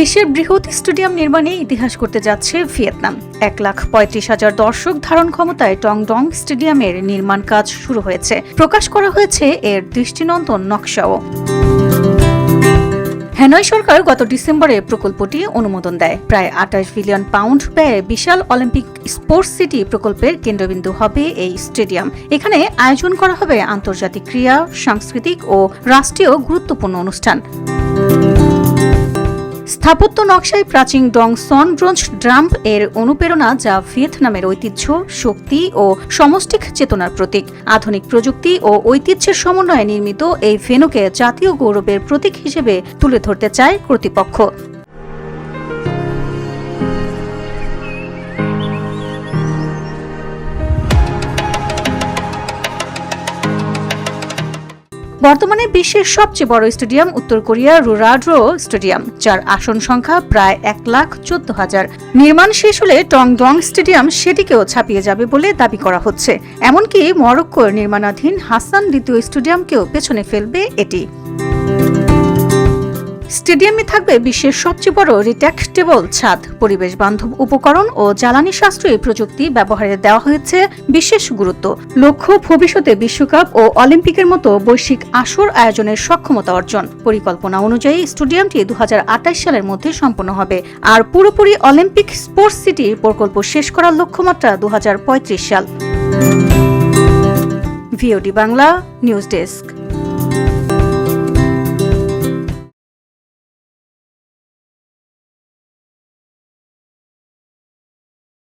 বিশ্বের বৃহৎ স্টেডিয়াম নির্মাণে ইতিহাস করতে যাচ্ছে ভিয়েতনাম। 1,35,000 দর্শক ধারণ ক্ষমতায় টংডং স্টেডিয়ামের নির্মাণ কাজ শুরু হয়েছে। প্রকাশ করা হয়েছে এর দৃষ্টিনন্দন নকশাও। হ্যানয় সরকার গত ডিসেম্বরে প্রকল্পটি অনুমোদন দেয়। প্রায় 28 বিলিয়ন পাউন্ড ব্যয়ে বিশাল অলিম্পিক স্পোর্টস সিটি প্রকল্পের কেন্দ্রবিন্দু হবে এই স্টেডিয়াম। এখানে আয়োজন করা হবে আন্তর্জাতিক ক্রীড়া, সাংস্কৃতিক ও রাষ্ট্রীয় গুরুত্বপূর্ণ অনুষ্ঠান। স্থাপত্য নকশায় প্রাচীন ডং সন ব্রোঞ্জ ড্রাম এর অনুপ্রেরণা, যা ভিয়েতনামের ঐতিহ্য, শক্তি ও সমষ্টিক চেতনার প্রতীক। আধুনিক প্রযুক্তি ও ঐতিহ্যের সমন্বয়ে নির্মিত এই ভেন্যুকে জাতীয় গৌরবের প্রতীক হিসেবে তুলে ধরতে চায় কর্তৃপক্ষ। বর্তমানে বিশ্বের সবচেয়ে বড় স্টেডিয়াম উত্তর কোরিয়ার রুরাড্রো স্টেডিয়াম, যার আসন সংখ্যা প্রায় 1,14,000। নির্মাণ শেষ হলে টংডং স্টেডিয়াম সেটিকেও ছাপিয়ে যাবে বলে দাবি করা হচ্ছে। এমনকি মরক্কোর নির্মাণাধীন হাসান দ্বিতীয় স্টেডিয়ামকেও পেছনে ফেলবে এটি। স্টেডিয়ামে থাকবে বিশ্বের সবচেয়ে বড় রিট্রাক্টেবল ছাদ, পরিবেশ বান্ধব উপকরণ ও জ্বালানি সাশ্রয়ী প্রযুক্তি ব্যবহারে দেওয়া হয়েছে বিশেষ গুরুত্ব। লক্ষ্য ভবিষ্যতে বিশ্বকাপ ও অলিম্পিকের মতো বৈশ্বিক আসর আয়োজনের সক্ষমতা অর্জন। পরিকল্পনা অনুযায়ী স্টেডিয়ামটি 2028 সালের মধ্যে সম্পন্ন হবে, আর পুরোপুরি অলিম্পিক স্পোর্টস সিটির প্রকল্প শেষ করার লক্ষ্যমাত্রা 2035 সাল। VOD Bangla news desk.